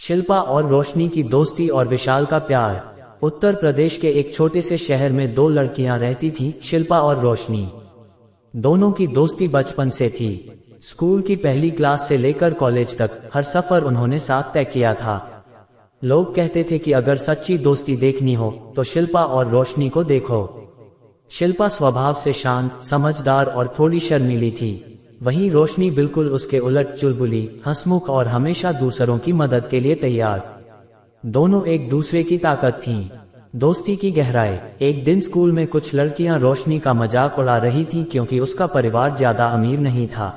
शिल्पा और रोशनी की दोस्ती और विशाल का प्यार। उत्तर प्रदेश के एक छोटे से शहर में दो लड़कियां रहती थीं, शिल्पा और रोशनी। दोनों की दोस्ती बचपन से थी। स्कूल की पहली क्लास से लेकर कॉलेज तक हर सफर उन्होंने साथ तय किया था। लोग कहते थे कि अगर सच्ची दोस्ती देखनी हो तो शिल्पा और रोशनी को देखो। शिल्पा स्वभाव से शांत, समझदार और थोड़ी शर्मीली थी। वहीं रोशनी बिल्कुल उसके उलट चुलबुली, हंसमुख और हमेशा दूसरों की मदद के लिए तैयार। दोनों एक दूसरे की ताकत थीं। दोस्ती की गहराई। एक दिन स्कूल में कुछ लड़कियां रोशनी का मजाक उड़ा रही थीं क्योंकि उसका परिवार ज्यादा अमीर नहीं था।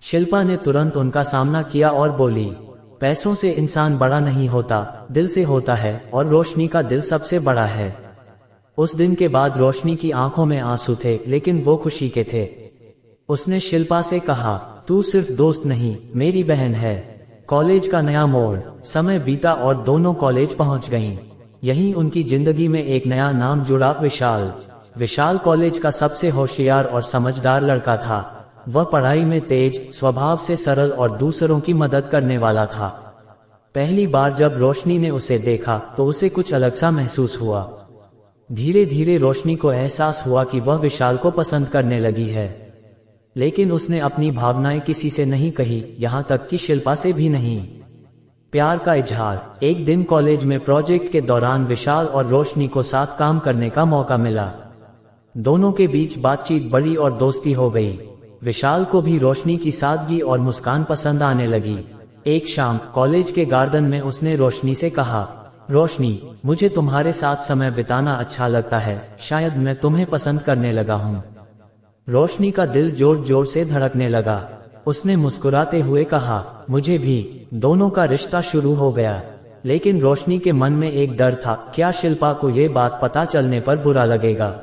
शिल्पा ने तुरंत उनका सामना किया और बोली, पैसों से इंसान बड़ा नहीं होता, दिल से होता है, और रोशनी का दिल सबसे बड़ा है। उस दिन के बाद रोशनी की आंखों में आंसू थे, लेकिन वो खुशी के थे। उसने शिल्पा से कहा, तू सिर्फ दोस्त नहीं, मेरी बहन है। कॉलेज का नया मोड़। समय बीता और दोनों कॉलेज पहुंच गईं। यहीं उनकी जिंदगी में एक नया नाम जुड़ा, विशाल। विशाल कॉलेज का सबसे होशियार और समझदार लड़का था। वह पढ़ाई में तेज, स्वभाव से सरल और दूसरों की मदद करने वाला था। पहली बार जब रोशनी ने उसे देखा तो उसे कुछ अलग सा महसूस हुआ। धीरे धीरे रोशनी को एहसास हुआ कि वह विशाल को पसंद करने लगी है, लेकिन उसने अपनी भावनाएं किसी से नहीं कही, यहाँ तक कि शिल्पा से भी नहीं। प्यार का इजहार। एक दिन कॉलेज में प्रोजेक्ट के दौरान विशाल और रोशनी को साथ काम करने का मौका मिला। दोनों के बीच बातचीत बढ़ी और दोस्ती हो गई। विशाल को भी रोशनी की सादगी और मुस्कान पसंद आने लगी। एक शाम कॉलेज के गार्डन में उसने रोशनी से कहा, रोशनी, मुझे तुम्हारे साथ समय बिताना अच्छा लगता है, शायद मैं तुम्हें पसंद करने लगा हूँ। रोशनी का दिल जोर जोर से धड़कने लगा। उसने मुस्कुराते हुए कहा, मुझे भी। दोनों का रिश्ता शुरू हो गया, लेकिन रोशनी के मन में एक डर था, क्या शिल्पा को ये बात पता चलने पर बुरा लगेगा।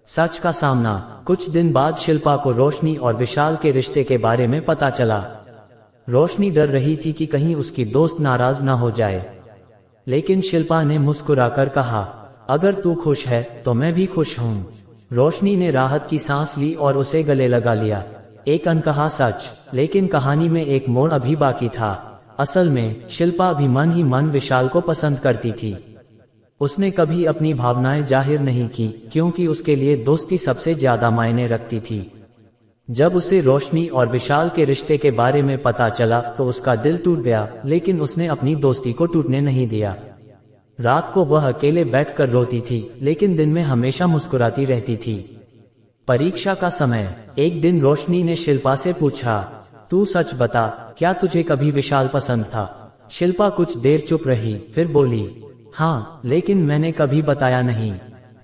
सच का सामना। कुछ दिन बाद शिल्पा को रोशनी और विशाल के रिश्ते के बारे में पता चला। रोशनी डर रही थी कि कहीं उसकी दोस्त नाराज ना हो जाए, लेकिन शिल्पा ने मुस्कुराकर कहा, अगर तू खुश है तो मैं भी खुश हूँ। रोशनी ने राहत की सांस ली और उसे गले लगा लिया। एक अनकहा सच। लेकिन कहानी में एक मोड़ अभी बाकी था। असल में शिल्पा भी मन ही मन विशाल को पसंद करती थी। उसने कभी अपनी भावनाएं जाहिर नहीं की, क्योंकि उसके लिए दोस्ती सबसे ज्यादा मायने रखती थी। जब उसे रोशनी और विशाल के रिश्ते के बारे में पता चला तो उसका दिल टूट गया, लेकिन उसने अपनी दोस्ती को टूटने नहीं दिया। रात को वह अकेले बैठकर रोती थी, लेकिन दिन में हमेशा मुस्कुराती रहती थी। परीक्षा का समय। एक दिन रोशनी ने शिल्पा से पूछा, तू सच बता, क्या तुझे कभी विशाल पसंद था। शिल्पा कुछ देर चुप रही, फिर बोली, हाँ, लेकिन मैंने कभी बताया नहीं,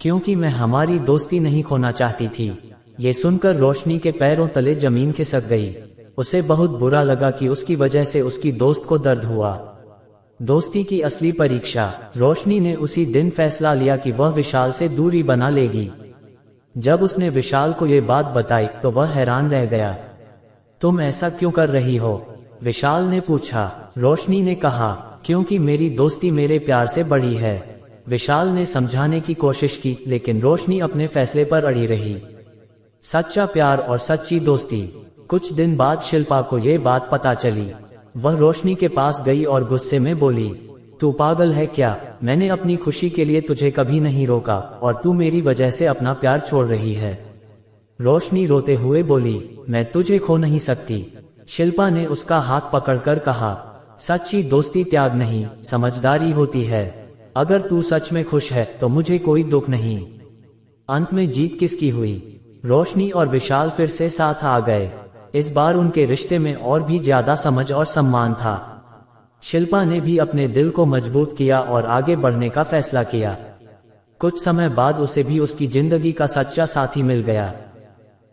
क्योंकि मैं हमारी दोस्ती नहीं खोना चाहती थी। ये सुनकर रोशनी के पैरों तले जमीन खिसक गई। उसे बहुत बुरा लगा कि उसकी वजह से उसकी दोस्त को दर्द हुआ। दोस्ती की असली परीक्षा। रोशनी ने उसी दिन फैसला लिया कि वह विशाल से दूरी बना लेगी। जब उसने विशाल को ये बात बताई तो वह हैरान रह गया। तुम ऐसा क्यों कर रही हो? विशाल ने पूछा। रोशनी ने कहा, क्योंकि मेरी दोस्ती मेरे प्यार से बड़ी है। विशाल ने समझाने की कोशिश की, लेकिन रोशनी अपने फैसले पर अड़ी रही। सच्चा प्यार और सच्ची दोस्ती। कुछ दिन बाद शिल्पा को ये बात पता चली। वह रोशनी के पास गई और गुस्से में बोली, तू पागल है क्या? मैंने अपनी खुशी के लिए तुझे कभी नहीं रोका, और तू मेरी वजह से अपना प्यार छोड़ रही है। रोशनी रोते हुए बोली, मैं तुझे खो नहीं सकती। शिल्पा ने उसका हाथ पकड़कर कहा, सच्ची दोस्ती त्याग नहीं, समझदारी होती है। अगर तू सच में खुश है तो मुझे कोई दुख नहीं। अंत में जीत किसकी हुई? रोशनी और विशाल फिर से साथ आ गए। इस बार उनके रिश्ते में और भी ज्यादा समझ और सम्मान था। शिल्पा ने भी अपने दिल को मजबूत किया और आगे बढ़ने का फैसला किया। कुछ समय बाद उसे भी उसकी जिंदगी का सच्चा साथी मिल गया।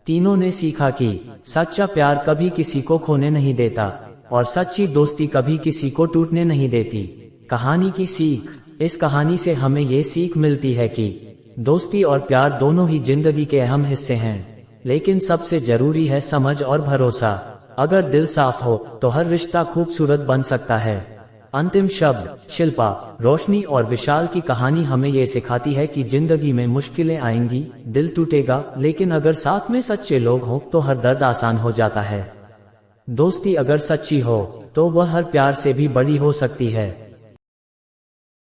तीनों ने सीखा कि सच्चा प्यार कभी किसी को खोने नहीं देता, और सच्ची दोस्ती कभी किसी को टूटने नहीं देती। कहानी की सीख। इस कहानी से हमें ये सीख मिलती है कि दोस्ती और प्यार दोनों ही जिंदगी के अहम हिस्से हैं, लेकिन सबसे जरूरी है समझ और भरोसा। अगर दिल साफ हो तो हर रिश्ता खूबसूरत बन सकता है। अंतिम शब्द। शिल्पा, रोशनी और विशाल की कहानी हमें ये सिखाती है कि जिंदगी में मुश्किलें आएंगी, दिल टूटेगा, लेकिन अगर साथ में सच्चे लोग हों तो हर दर्द आसान हो जाता है। दोस्ती अगर सच्ची हो तो वह हर प्यार से भी बड़ी हो सकती है।